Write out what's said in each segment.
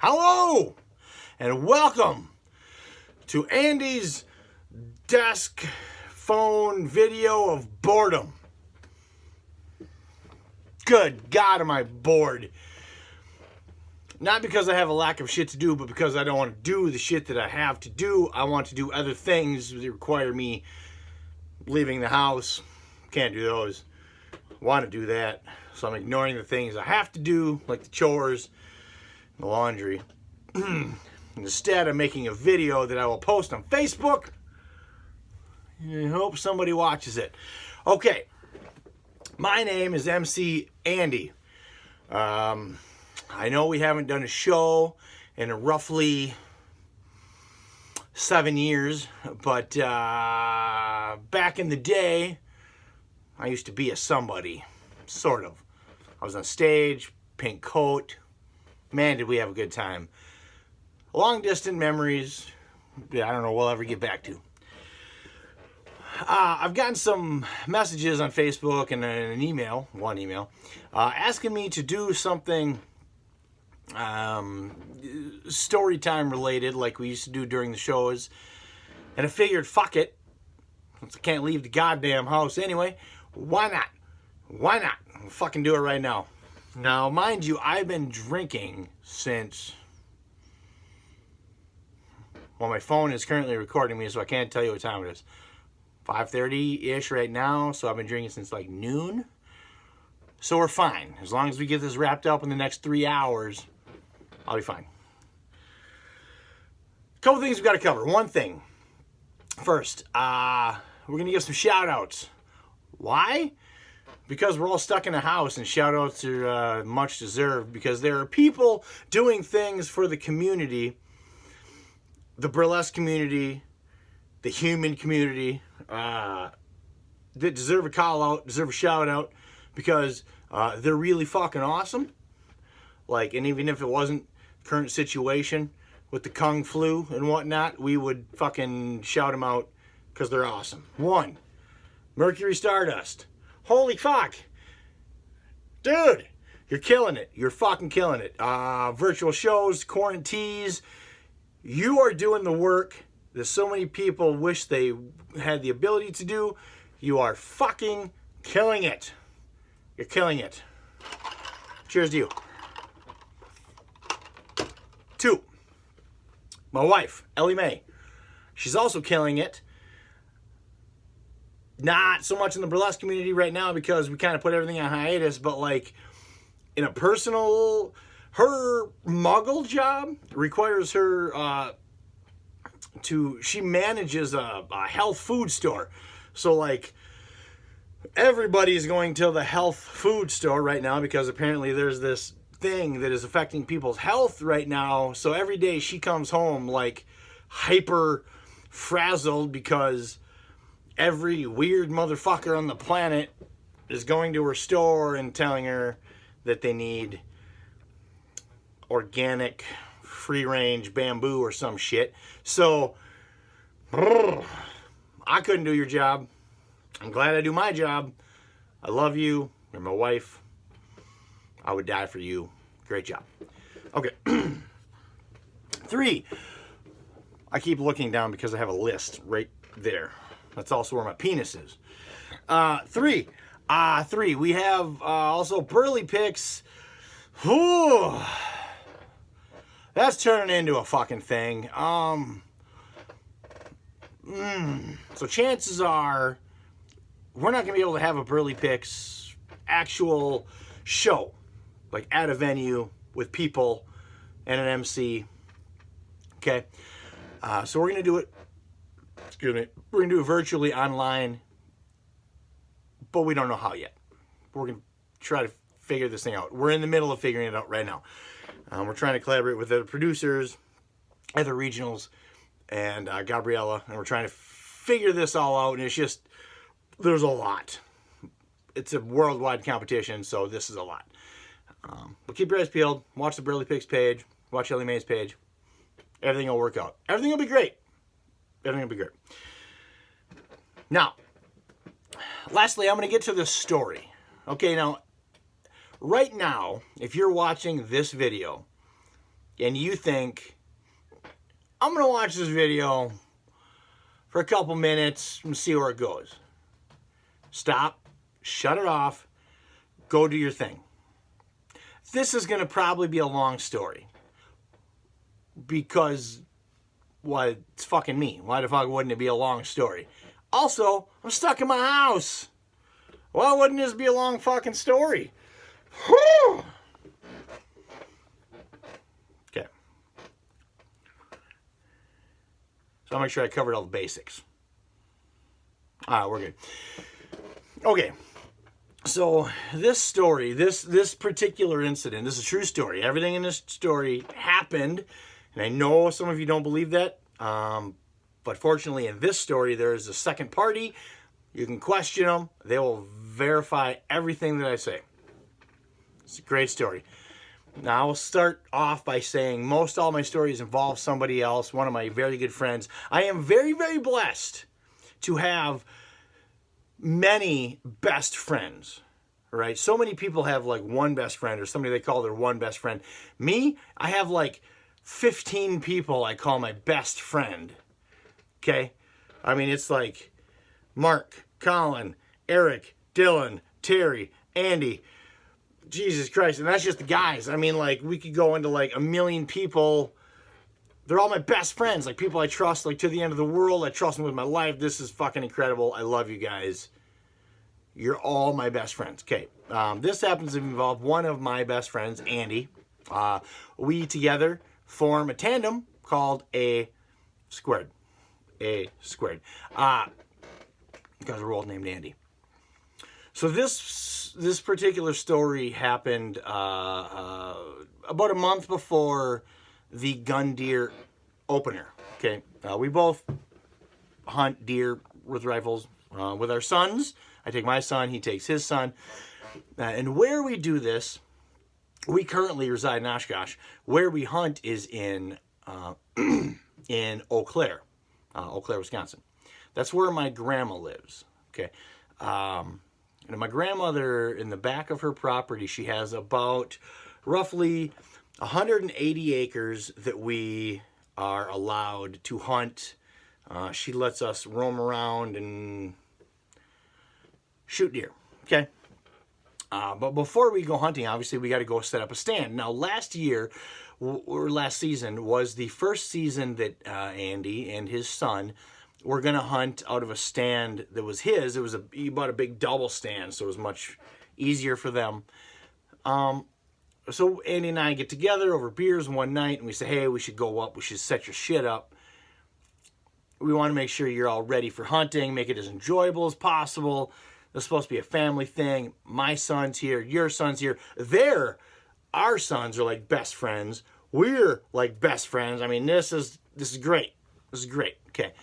Hello and welcome to Andy's desk phone video of boredom. Good God, am I bored. Not because I have a lack of shit to do, but because I don't want to do the shit that I have to do. I want to do other things that require me leaving the house. Can't do those. Want to do that. So I'm ignoring the things I have to do, like the chores, the laundry. Instead, I'm making a video that I will post on Facebook. I hope somebody watches it. Okay. My name is MC Andy. I know we haven't done a show in roughly 7 years, but back in the day, I used to be a somebody, sort of. I was on stage, pink coat. Man, did we have a good time. Long distant memories, I don't know we'll ever get back to. I've gotten some messages on Facebook and an email, one email, asking me to do something story time related like we used to do during the shows. And I figured, fuck it. Since I can't leave the goddamn house anyway, why not? Why not? I'll fucking do it right now. Now, mind you, I've been drinking since... Well, my phone is currently recording me, so I can't tell you what time it is. 5:30-ish right now, so I've been drinking since like noon. So we're fine. As long as we get this wrapped up in the next 3 hours, I'll be fine. A couple things we've got to cover. One thing. First, we're going to give some shout-outs. Why? Because we're all stuck in a house, and shout-outs are much deserved, because there are people doing things for the community, the burlesque community, the human community, that deserve a call-out, deserve a shout-out, because they're really fucking awesome. Like, and even if it wasn't current situation with the Kung Flu and whatnot, we would fucking shout them out because they're awesome. One, Mercury Stardust. Holy fuck. Dude, you're killing it. You're fucking killing it. Virtual shows, quarantines. You are doing the work that so many people wish they had the ability to do. You are fucking killing it. You're killing it. Cheers to you. 2, my wife, Ellie Mae. She's also killing it. Not so much in the burlesque community right now because we kind of put everything on hiatus, but like in a personal, her muggle job requires her she manages a health food store. So like everybody's going to the health food store right now because apparently there's this thing that is affecting people's health right now. So every day she comes home like hyper frazzled because every weird motherfucker on the planet is going to her store and telling her that they need organic free-range bamboo or some shit. So I couldn't do your job. I'm glad I do my job. I love you. You're my wife. I would die for you. Great job. Okay. 3. I keep looking down because I have a list right there. That's also where my penis is. 3. 3. We have also Burly Picks. Whew. That's turning into a fucking thing. So chances are we're not going to be able to have a Burly Picks actual show. Like at a venue with people and an MC. Okay. So we're going to do it. Excuse me. We're going to do it virtually online. But we don't know how yet. We're going to try to figure this thing out. We're in the middle of figuring it out right now. We're trying to collaborate with other producers, other regionals, and Gabriella. And we're trying to figure this all out. And it's just, there's a lot. It's a worldwide competition, so this is a lot. But keep your eyes peeled. Watch the Burly Picks page. Watch Ellie Mae's page. Everything will work out. Everything will be great. Everything will be great. Now, lastly, I'm going to get to the story. Okay, now, right now, if you're watching this video, and you think, I'm going to watch this video for a couple minutes and see where it goes. Stop, shut it off, go do your thing. This is going to probably be a long story because, well, it's fucking me. Why the fuck wouldn't it be a long story? Also, I'm stuck in my house. Why wouldn't this be a long fucking story? Whew. Okay. So I'll make sure I covered all the basics. All right, we're good. Okay. So this story, this particular incident, this is a true story. Everything in this story happened, and I know some of you don't believe that. But fortunately, in this story, there is a second party. You can question them. They will verify everything that I say. It's a great story. Now, I'll start off by saying most all my stories involve somebody else, one of my very good friends. I am very, very blessed to have many best friends, right? So many people have like one best friend or somebody they call their one best friend. Me, I have like 15 people I call my best friend. Okay? I mean, it's like Mark, Colin, Eric, Dylan, Terry, Andy. Jesus Christ. And that's just the guys. I mean, like, we could go into like a million people. They're all my best friends. Like, people I trust, like, to the end of the world. I trust them with my life. This is fucking incredible. I love you guys. You're all my best friends. Okay. This happens to involve one of my best friends, Andy. We together form a tandem called A squared. A squared. Because we're all named Andy. So this particular story happened about a month before the gun deer opener. Okay, we both hunt deer with rifles with our sons. I take my son, he takes his son. And where we do this, we currently reside in Oshkosh. Where we hunt is in Eau Claire, Wisconsin. That's where my grandma lives. Okay. And my grandmother, in the back of her property, she has about roughly 180 acres that we are allowed to hunt. She lets us roam around and shoot deer. Okay. But before we go hunting, obviously, we got to go set up a stand. Now, last season was the first season that Andy and his son were going to hunt out of a stand that was his. He bought a big double stand, so it was much easier for them. So Andy and I get together over beers one night, and we say, hey, we should go up. We should set your shit up. We want to make sure you're all ready for hunting, make it as enjoyable as possible. This is supposed to be a family thing. My son's here. Your son's here. Our sons are like best friends. We're like best friends. I mean, this is great. This is great. Okay.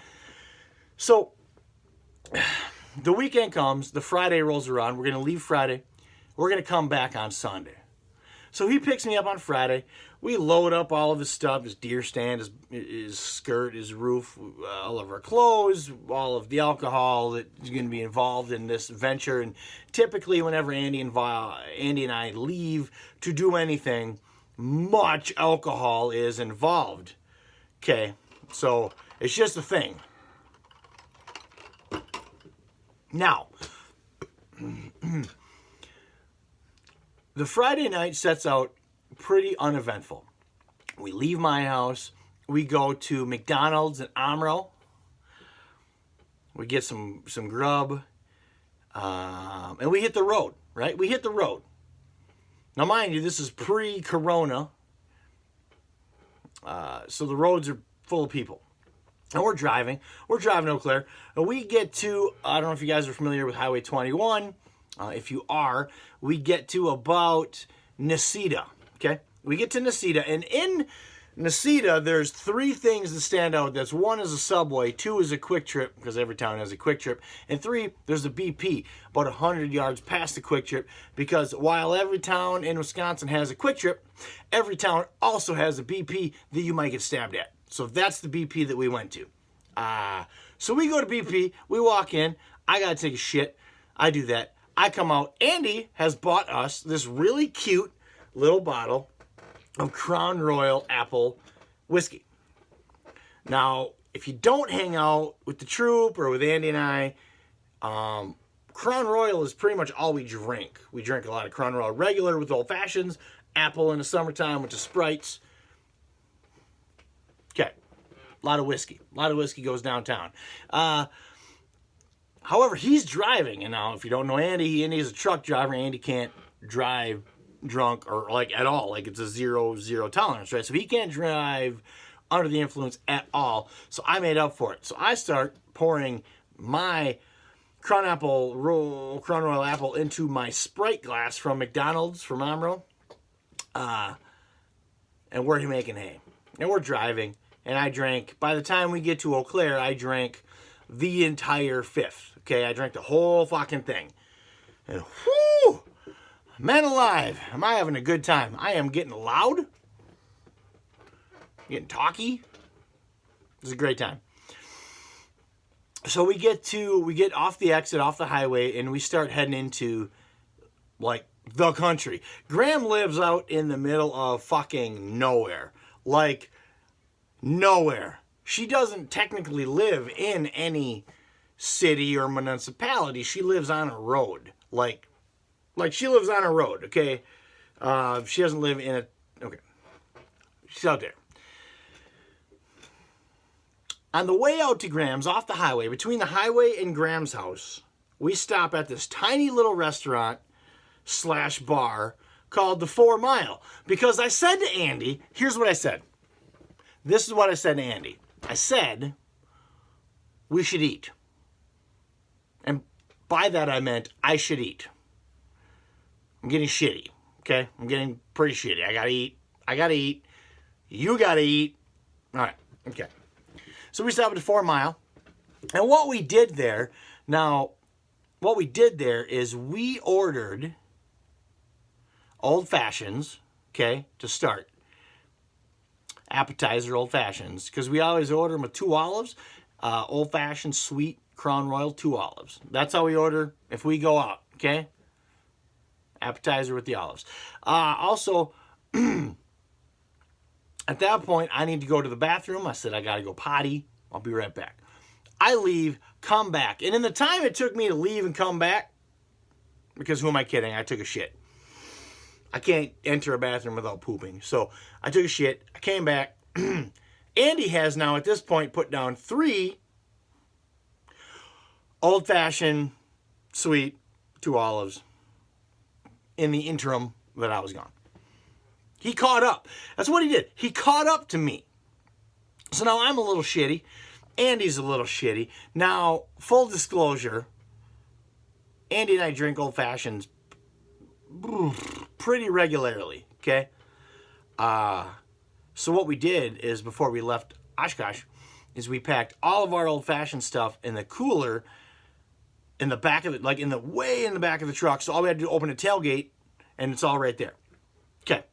So, the weekend comes, the Friday rolls around, we're going to leave Friday, we're going to come back on Sunday. So he picks me up on Friday, we load up all of his stuff, his deer stand, his skirt, his roof, all of our clothes, all of the alcohol that is going to be involved in this venture. And typically whenever Andy and I leave to do anything, much alcohol is involved. Okay, so it's just a thing. Now, the Friday night sets out pretty uneventful. We leave my house. We go to McDonald's in Amro. We get some grub. And we hit the road, right? We hit the road. Now, mind you, this is pre-corona. So the roads are full of people. And we're driving Eau Claire, and we get to, I don't know if you guys are familiar with Highway 21. If you are, we get to about Necedah, okay? We get to Necedah, and in Necedah, there's three things that stand out. That's one is a Subway, two is a Quick Trip, because every town has a Quick Trip, and three, there's a BP, about 100 yards past the Quick Trip, because while every town in Wisconsin has a Quick Trip, every town also has a BP that you might get stabbed at. So that's the BP that we went to. So we go to BP, we walk in, I gotta take a shit, I do that, I come out, Andy has bought us this really cute little bottle of Crown Royal apple whiskey. Now, if you don't hang out with the troop or with Andy and I, Crown Royal is pretty much all we drink. We drink a lot of Crown Royal regular with old fashions, apple in the summertime with the Sprites. Okay, a lot of whiskey. A lot of whiskey goes downtown. However, he's driving, and now if you don't know Andy, Andy's a truck driver. Andy can't drive drunk or like at all. Like it's a zero tolerance, right? So he can't drive under the influence at all. So I made up for it. So I start pouring my Crown Royal apple into my Sprite glass from McDonald's from Amro. And we're making hay. And we're driving. And I drank, by the time we get to Eau Claire, I drank the entire fifth. Okay, I drank the whole fucking thing. And whoo! Man alive, am I having a good time. I am getting loud. Getting talky. It's a great time. So we get off the exit, off the highway, and we start heading into, like, the country. Graham lives out in the middle of fucking nowhere. Like, nowhere. She doesn't technically live in any city or municipality. She lives on a road. Like she lives on a road, okay? She doesn't live in a... Okay. She's out there. On the way out to Graham's, off the highway, between the highway and Graham's house, we stop at this tiny little restaurant / bar called the 4 Mile. Because I said to Andy, here's what I said. This is what I said to Andy. I said, we should eat. And by that I meant I should eat. I'm getting shitty, okay? I'm getting pretty shitty. I gotta eat. You gotta eat. All right, okay. So we stopped at 4 Mile. And what we did there is we ordered old fashions, okay, to start. Appetizer old fashions, because we always order them with 2 olives, old fashioned sweet Crown Royal 2 olives. That's how we order if we go out, okay? Appetizer with the olives. Also, at that point, I need to go to the bathroom. I said, I got to go potty. I'll be right back. I leave, come back. And in the time it took me to leave and come back, because who am I kidding? I took a shit. I can't enter a bathroom without pooping. So I took a shit. I came back. Andy has now, at this point, put down 3 old-fashioned, sweet, 2 olives in the interim that I was gone. He caught up. That's what he did. He caught up to me. So now I'm a little shitty. Andy's a little shitty. Now, full disclosure, Andy and I drink old fashions pretty regularly, okay? So what we did is, before we left Oshkosh, is we packed all of our old fashioned stuff in the cooler in the back of it, like way in the back of the truck. So all we had to do, open a tailgate, and it's all right there. Okay.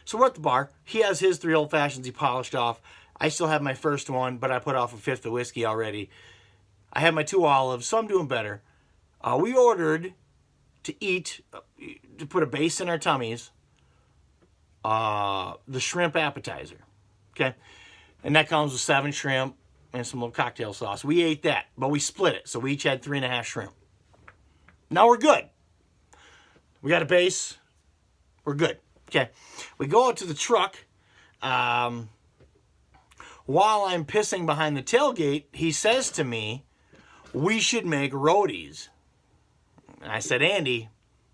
So we're at the bar. He has his 3 old fashions he polished off. I still have my first one, but I put off a 5th of whiskey already. I have my 2 olives, so I'm doing better. We ordered to eat, to put a base in our tummies, the shrimp appetizer. Okay? And that comes with 7 shrimp and some little cocktail sauce. We ate that, but we split it. So we each had 3.5 shrimp. Now we're good. We got a base. We're good. Okay. We go out to the truck. While I'm pissing behind the tailgate, he says to me, we should make roadies. And I said, Andy,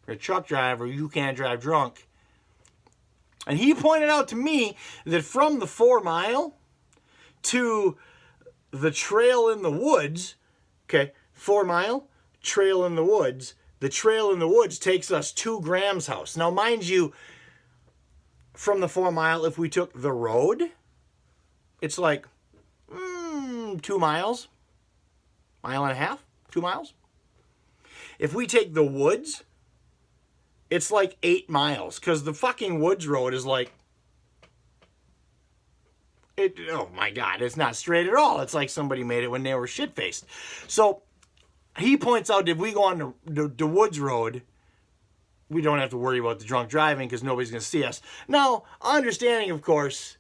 you're a truck driver. You can't drive drunk. And he pointed out to me that from the 4 Mile to the trail in the woods, okay, 4 Mile, trail in the woods, the trail in the woods takes us to Graham's house. Now, mind you, from the 4 Mile, if we took the road, it's like 2 miles, 1.5 miles, 2 miles. If we take the woods, it's like 8 miles, because the fucking woods road is like, oh my God, it's not straight at all. It's like somebody made it when they were shit-faced. So he points out, if we go on the woods road, we don't have to worry about the drunk driving because nobody's going to see us. Now, understanding, of course,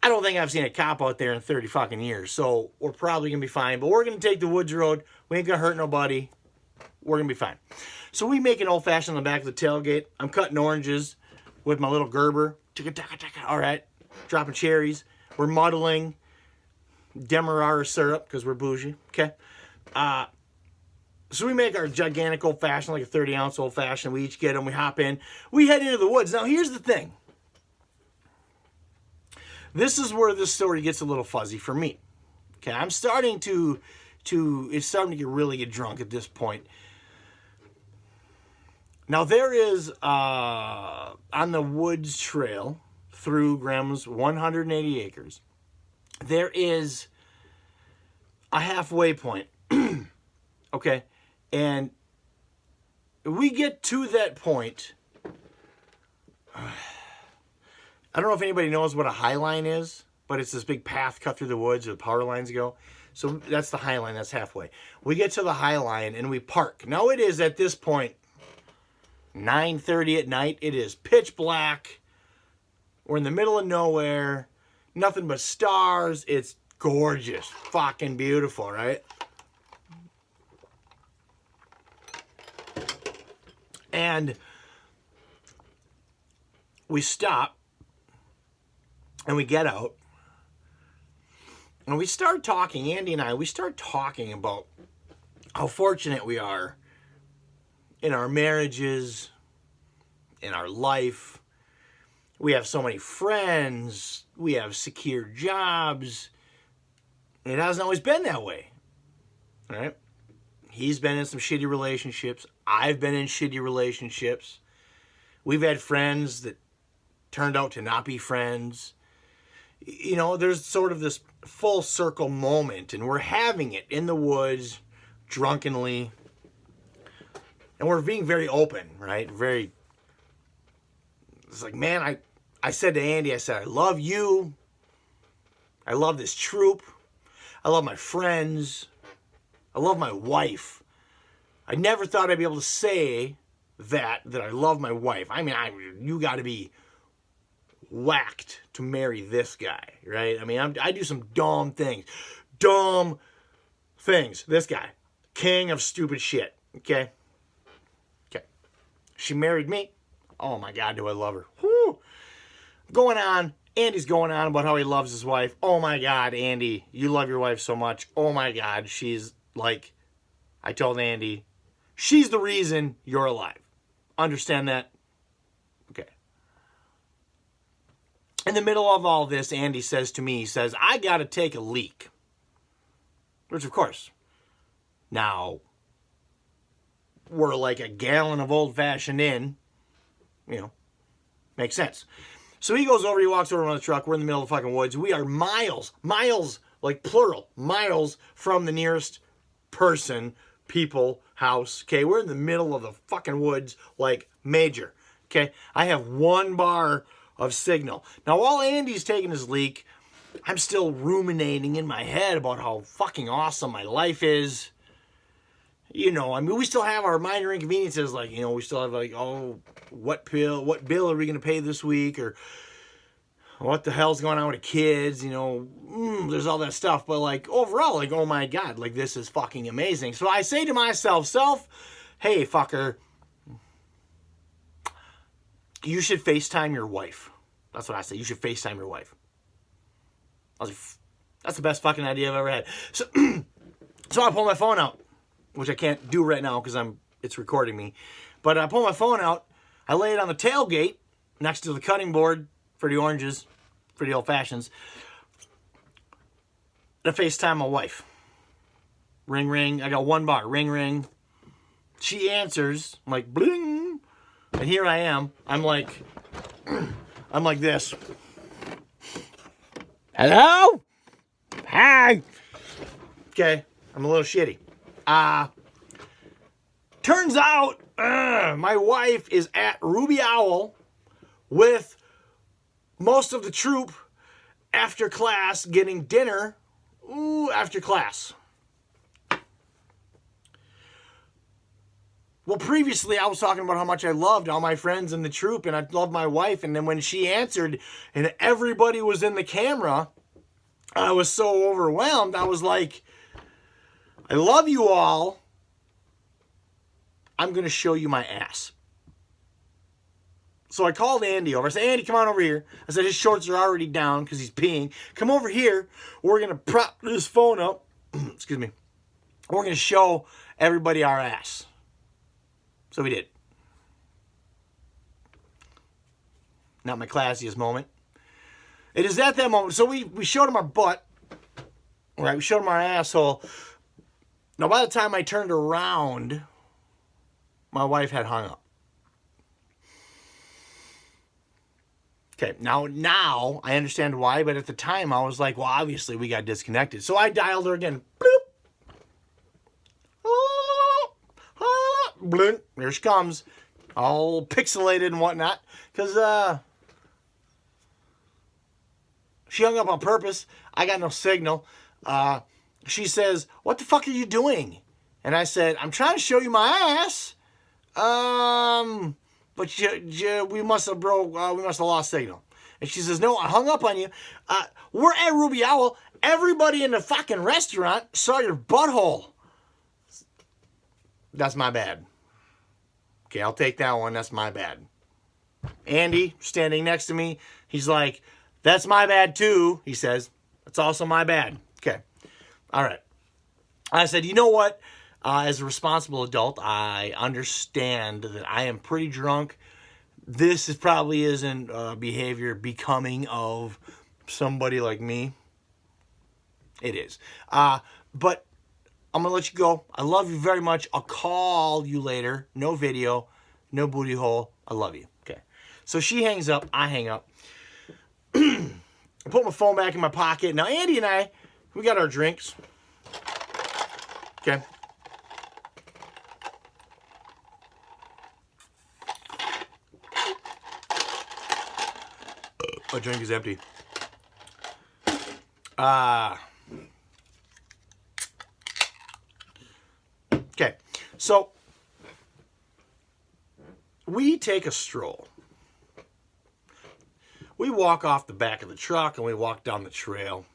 I don't think I've seen a cop out there in 30 fucking years, so we're probably going to be fine. But we're going to take the woods road. We ain't going to hurt nobody. We're going to be fine. So we make an old-fashioned on the back of the tailgate. I'm cutting oranges with my little Gerber. All right. Dropping cherries. We're muddling Demerara syrup because we're bougie. Okay. So we make our gigantic old-fashioned, like a 30-ounce old-fashioned. We each get them. We hop in. We head into the woods. Now, here's the thing. This is where this story gets a little fuzzy for me. Okay, I'm starting it's starting to really get drunk at this point. Now, there is, on the woods trail through Grandma's 180 acres, there is a halfway point. Okay, and we get to that point. I don't know if anybody knows what a high line is, but it's this big path cut through the woods where the power lines go. So that's the high line, that's halfway. We get to the high line and we park. Now it is at this point 9:30 at night. It is pitch black. We're in the middle of nowhere. Nothing but stars. It's gorgeous. Fucking beautiful, right? And we stop and we get out and we start talking. Andy and we start talking about how fortunate we are in our marriages, in our life. We have so many friends. We have secure jobs. It hasn't always been that way, right? He's been in some shitty relationships. I've been in shitty relationships. We've had friends that turned out to not be friends. You know, there's sort of this full circle moment, and we're having it in the woods, drunkenly. And we're being very open, right? It's like, man, I said to Andy, I said, I love you. I love this troop. I love my friends. I love my wife. I never thought I'd be able to say that I love my wife. I mean, you got to be whacked to marry this guy, right? I mean, I do some dumb things. Dumb things. This guy. King of stupid shit. Okay? Okay. She married me. Oh my God, do I love her. Whew. Going on. Andy's going on about how he loves his wife. Oh my God, Andy, you love your wife so much. Oh my God, she's like, I told Andy, she's the reason you're alive. Understand that? Okay. In the middle of all this, Andy says to me, he says, I got to take a leak. Which, of course, now, we're like a gallon of old-fashioned in. You know, makes sense. So he goes over, he walks over on the truck. We're in the middle of the fucking woods. We are miles, like plural, miles from the nearest person, people, house. Okay, we're in the middle of the fucking woods, like major. Okay, I have 1 bar of signal. Now, while Andy's taking his leak, I'm still ruminating in my head about how fucking awesome my life is. You know, I mean, we still have our minor inconveniences, like, you know, we still have like, oh, what bill are we going to pay this week? Or what the hell's going on with the kids? You know, there's all that stuff. But like, overall, like, oh my God, like, this is fucking amazing. So I say to myself, hey, fucker, you should FaceTime your wife. That's what I say. You should FaceTime your wife. I was like, that's the best fucking idea I've ever had. So, so I pull my phone out, which I can't do right now because it's recording me. But I pull my phone out, I lay it on the tailgate next to the cutting board for the oranges, for the old fashions. And I FaceTime my wife. Ring, ring. I got 1 bar. Ring, ring. She answers. I'm like, bling. And here I am. I'm like this. Hello? Hi. Okay. I'm a little shitty. Turns out, my wife is at Ruby Owl with most of the troop after class getting dinner. After class. Well, previously I was talking about how much I loved all my friends in the troop and I loved my wife. And then when she answered and everybody was in the camera, I was so overwhelmed. I was like, I love you all. I'm going to show you my ass. So I called Andy over. I said, Andy, come on over here. I said, his shorts are already down because he's peeing. Come over here. We're going to prop this phone up. Excuse me. We're going to show everybody our ass. So we did. Not my classiest moment. It is at that moment. So we showed him our butt. Right? We showed him our asshole. Now, by the time I turned around, my wife had hung up. Okay, now I understand why, but at the time I was like, well, obviously we got disconnected. So I dialed her again. Bloop. Bloop. There she comes. All pixelated and whatnot. Because she hung up on purpose. I got no signal. She says, what the fuck are you doing? And I said, I'm trying to show you my ass. But we must have lost signal. And she says, no, I hung up on you. We're at Ruby Owl. Everybody in the fucking restaurant saw your butthole. That's my bad. Okay, I'll take that one. That's my bad. Andy, standing next to me, he's like, that's my bad too, he says. It's also my bad. Okay. All right. I said, you know what? As a responsible adult, I understand that I am pretty drunk. This probably isn't behavior becoming of somebody like me. It is. But I'm going to let you go. I love you very much. I'll call you later. No video. No booty hole. I love you. Okay. So she hangs up. I hang up. I put my phone back in my pocket. Now, Andy and I, we got our drinks. Okay. My drink is empty. Okay, so we take a stroll. We walk off the back of the truck and we walk down the trail.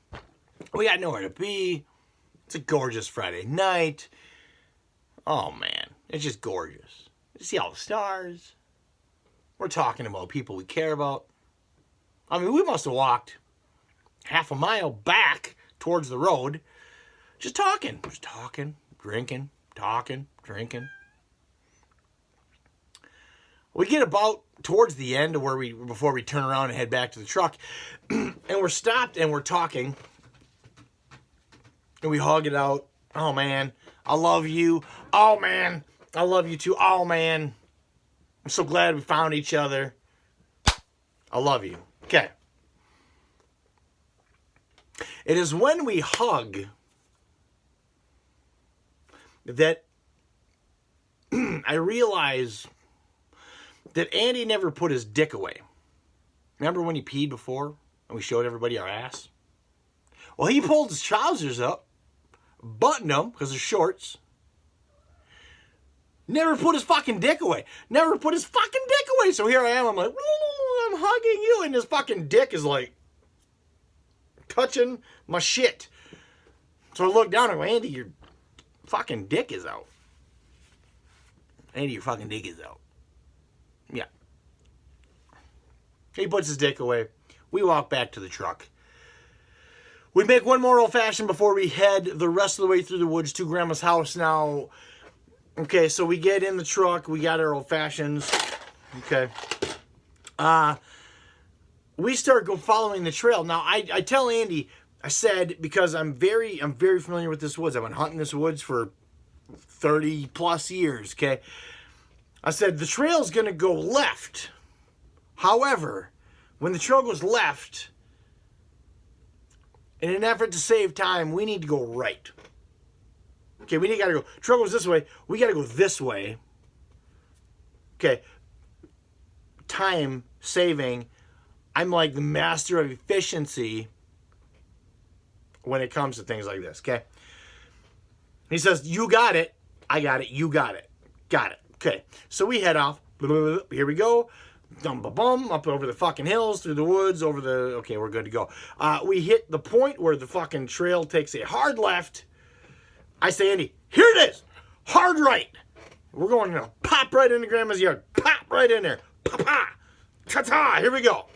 We got nowhere to be. It's a gorgeous Friday night. Oh man, it's just gorgeous. You see all the stars. We're talking about people we care about. I mean, we must have walked half a mile back towards the road. Just talking, drinking, drinking. We get about towards the end of before we turn around and head back to the truck. And we're stopped and we're talking. And we hug it out. Oh, man, I love you. Oh, man, I love you too. Oh, man, I'm so glad we found each other. I love you. Okay. It is when we hug that I realize that Andy never put his dick away. Remember when he peed before and we showed everybody our ass? Well, he pulled his trousers up, buttoned them because they're shorts. Never put his fucking dick away. Never put his fucking dick away. So here I am. I'm like, I'm hugging you. And his fucking dick is like touching my shit. So I look down and go, Andy, your fucking dick is out. Andy, your fucking dick is out. Yeah. He puts his dick away. We walk back to the truck. We make one more old fashioned before we head the rest of the way through the woods to Grandma's house. Now, okay, so we get in the truck. We got our old fashions. Okay. We start following the trail. Now, I tell Andy, I said, because I'm very familiar with this woods. I've been hunting this woods for 30 plus years, okay? I said, the trail's going to go left. However, when the trail goes left, in an effort to save time, we need to go right. Okay, we got to go. Trail goes this way. We got to go this way. Okay. Time saving. I'm like the master of efficiency when it comes to things like this, okay? He says, you got it. I got it. You got it. Got it. Okay, so we head off. Here we go. Bum, up over the fucking hills, through the woods, over the... Okay, we're good to go. We hit the point where the fucking trail takes a hard left. I say, Andy, here it is. Hard right. We're going to pop right into Grandma's yard. Pop right in there. Pa-pa. Ta-ta. Here we go.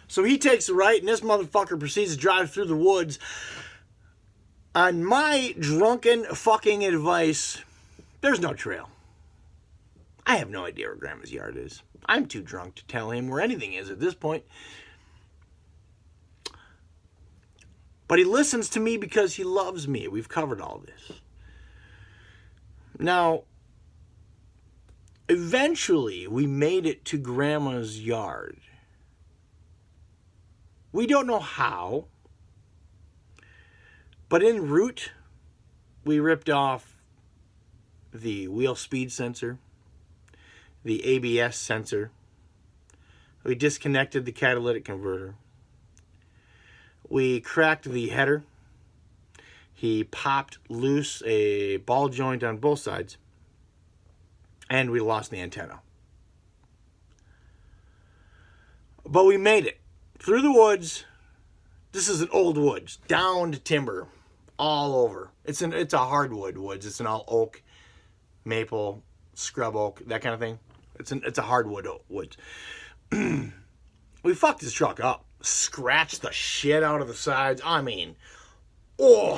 So he takes the right, and this motherfucker proceeds to drive through the woods. On my drunken fucking advice, there's no trail. I have no idea where Grandma's yard is. I'm too drunk to tell him where anything is at this point. But he listens to me because he loves me. We've covered all this. Now, eventually, we made it to Grandma's yard. We don't know how, but en route, we ripped off the wheel speed sensor, the ABS sensor. We disconnected the catalytic converter. We cracked the header. He popped loose a ball joint on both sides. And we lost the antenna. But we made it. Through the woods. This is an old woods. Downed timber. All over. It's a hardwood woods. It's an all oak, maple, scrub oak, that kind of thing. It's a hardwood woods. We fucked his truck up. Scratched the shit out of the sides. I mean,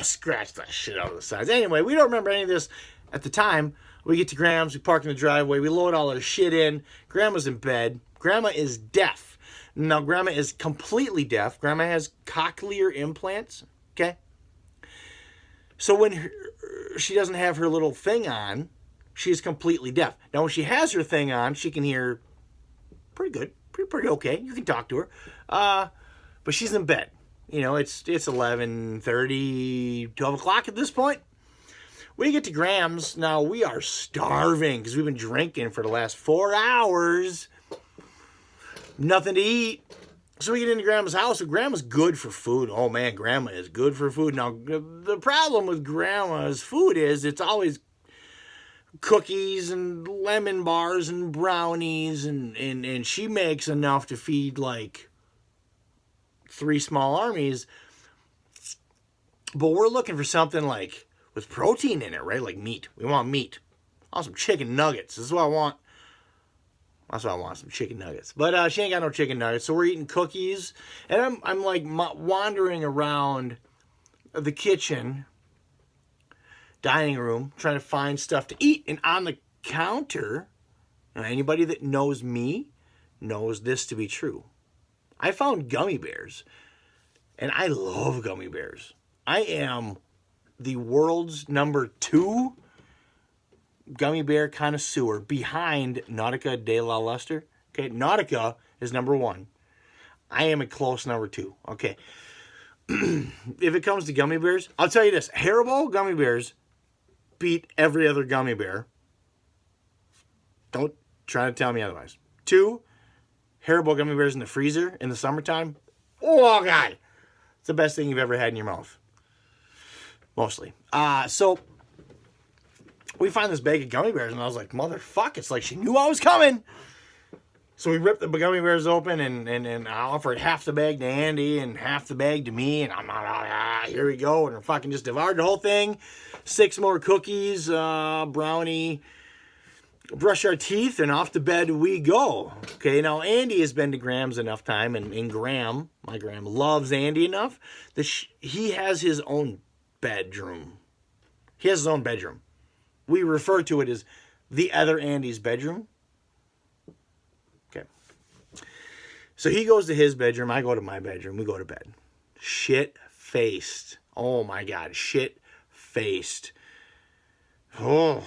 scratched the shit out of the sides. Anyway, we don't remember any of this at the time. We get to Grandma's. We park in the driveway. We load all our shit in. Grandma's in bed. Grandma is deaf. Now, Grandma is completely deaf. Grandma has cochlear implants. Okay? So when she doesn't have her little thing on, she is completely deaf. Now, when she has her thing on, she can hear pretty good. Pretty okay. You can talk to her. But she's in bed. You know, it's 11:30, 12 o'clock at this point. We get to Graham's. Now, we are starving because we've been drinking for the last 4 hours. Nothing to eat. So we get into Grandma's house. So Grandma's good for food. Oh, man, Grandma is good for food. Now, the problem with Grandma's food is it's always cookies and lemon bars and brownies. And she makes enough to feed, like, 3 small armies. But we're looking for something, like, with protein in it, right? Like meat. We want meat. I want some chicken nuggets. This is what I want. That's what I want, some chicken nuggets. But she ain't got no chicken nuggets, so we're eating cookies. And I'm like wandering around the kitchen, dining room, trying to find stuff to eat. And on the counter, anybody that knows me knows this to be true. I found gummy bears. And I love gummy bears. I am the world's number 2 gummy bear connoisseur behind Nautica de la Luster. Okay, Nautica is number 1. I am a close number 2. Okay. If it comes to gummy bears, I'll tell you this. Haribo gummy bears beat every other gummy bear. Don't try to tell me otherwise. 2, Haribo gummy bears in the freezer in the summertime. Oh, God. It's the best thing you've ever had in your mouth. Mostly. So we find this bag of gummy bears, and I was like, motherfuck, it's like she knew I was coming. So we ripped the gummy bears open, and I offered half the bag to Andy and half the bag to me, and I'm not, here we go, and I fucking just devoured the whole thing. 6 more cookies, brownie, brush our teeth, and off to bed we go. Okay, now Andy has been to Graham's enough time, and Graham, my Graham, loves Andy enough that he has his own bedroom. He has his own bedroom. We refer to it as the other Andy's bedroom. Okay. So he goes to his bedroom. I go to my bedroom. We go to bed. Shit-faced. Oh, my God. Shit-faced. Oh.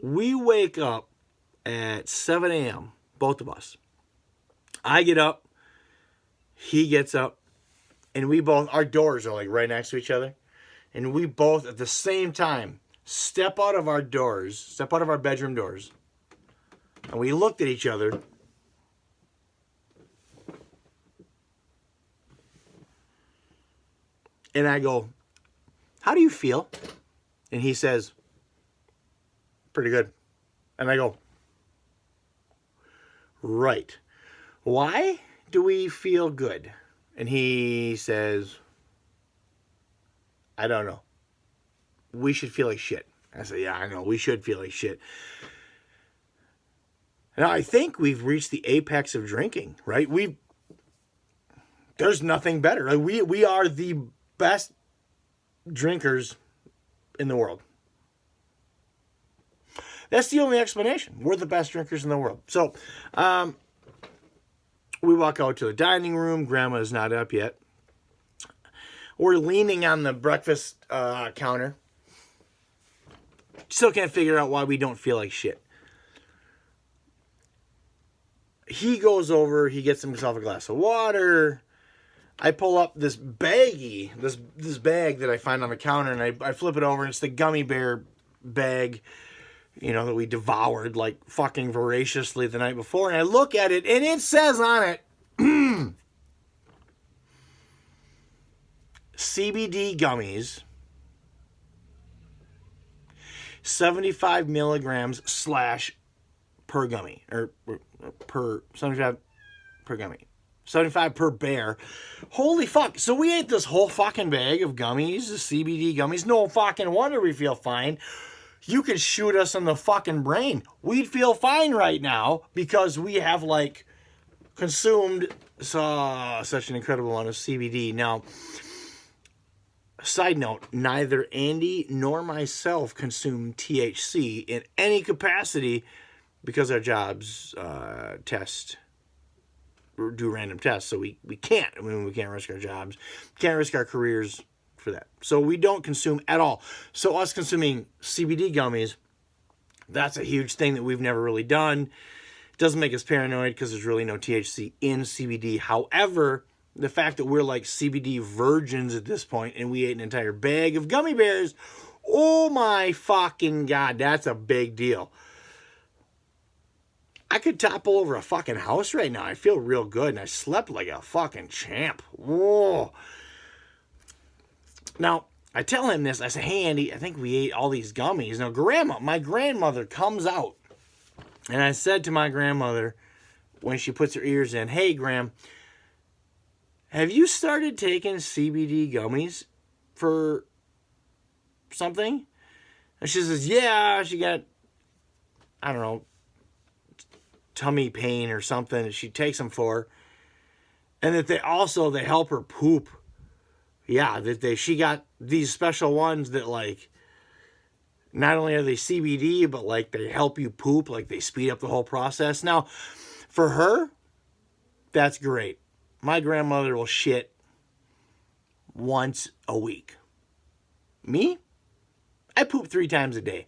We wake up at 7 a.m., both of us. I get up. He gets up. And we both, our doors are like right next to each other. And we both at the same time step out of our bedroom doors. And we looked at each other. And I go, how do you feel? And he says, pretty good. And I go, right. Why do we feel good? And he says, I don't know. We should feel like shit. I said, yeah, I know. We should feel like shit. Now, I think we've reached the apex of drinking, right? There's nothing better. Like we are the best drinkers in the world. That's the only explanation. We're the best drinkers in the world. So, we walk out to the dining room. Grandma is not up yet. We're leaning on the breakfast counter. Still can't figure out why we don't feel like shit. He goes over, he gets himself a glass of water. I pull up this baggie, this bag that I find on the counter, and I flip it over, and it's the gummy bear bag, you know, that we devoured like fucking voraciously the night before. And I look at it, and it says on it, CBD gummies, 75 milligrams / per gummy, or per 75 per gummy, 75 per bear. Holy fuck. So we ate this whole fucking bag of gummies, the CBD gummies. No fucking wonder we feel fine. You could shoot us in the fucking brain. We'd feel fine right now because we have like consumed such an incredible amount of CBD. Now, side note, neither Andy nor myself consume THC in any capacity because our jobs do random tests, so we can't. I mean, we can't risk our jobs, can't risk our careers for that. So we don't consume at all. So us consuming CBD gummies, that's a huge thing that we've never really done. It doesn't make us paranoid because there's really no THC in CBD. However, the fact that we're like CBD virgins at this point and we ate an entire bag of gummy bears, oh my fucking God, that's a big deal. I could topple over a fucking house right now. I feel real good, and I slept like a fucking champ. Whoa. Now, I tell him this. I say, hey, Andy, I think we ate all these gummies. Now, my grandmother comes out, and I said to my grandmother when she puts her ears in, hey, Gram, have you started taking CBD gummies for something? And she says, yeah, she got, I don't know, tummy pain or something that she takes them for, and that they help her poop. Yeah, that she got these special ones that like not only are they CBD, but like they help you poop, like they speed up the whole process. Now, for her, that's great. My grandmother will shit once a week. Me, I poop 3 times a day.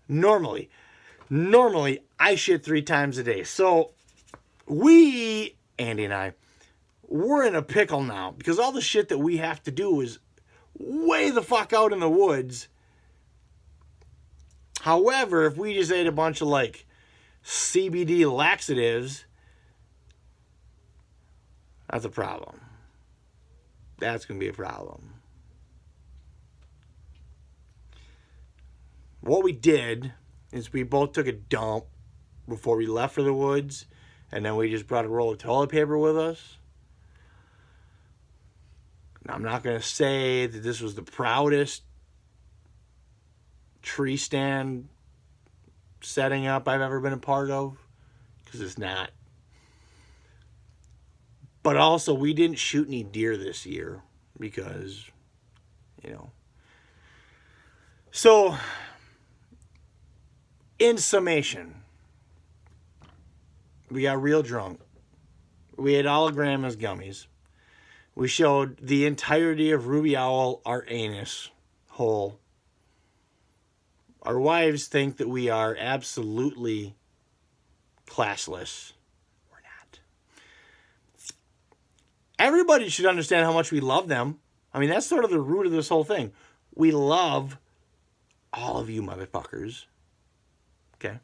Normally, I shit 3 times a day. So, Andy and I, we're in a pickle now. Because all the shit that we have to do is way the fuck out in the woods. However, if we just ate a bunch of, like, CBD laxatives, that's a problem. That's going to be a problem. What we did is we both took a dump before we left for the woods, and then we just brought a roll of toilet paper with us. Now, I'm not going to say that this was the proudest tree stand setting up I've ever been a part of, because it's not. But also, we didn't shoot any deer this year because, you know. So, in summation, we got real drunk. We ate all of Grandma's gummies. We showed the entirety of Ruby Owl our anus hole. Our wives think that we are absolutely classless. We're not. Everybody should understand how much we love them. I mean, that's sort of the root of this whole thing. We love all of you motherfuckers. Okay?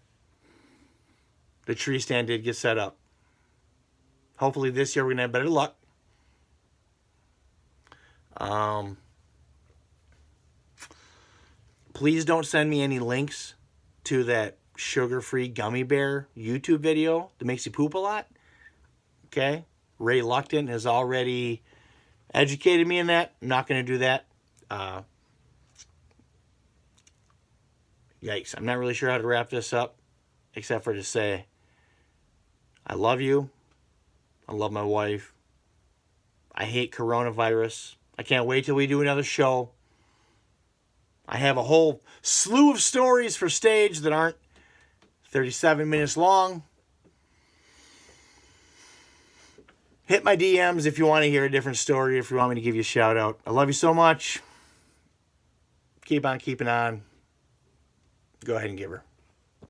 The tree stand did get set up. Hopefully this year we're going to have better luck. Please don't send me any links to that sugar-free gummy bear YouTube video that makes you poop a lot. Okay? Ray Luckton has already educated me in that. I'm not going to do that. Yikes. I'm not really sure how to wrap this up, except for to say, I love you. I love my wife. I hate coronavirus. I can't wait till we do another show. I have a whole slew of stories for stage that aren't 37 minutes long. Hit my DMs if you want to hear a different story, if you want me to give you a shout out. I love you so much. Keep on keeping on. Go ahead and give her.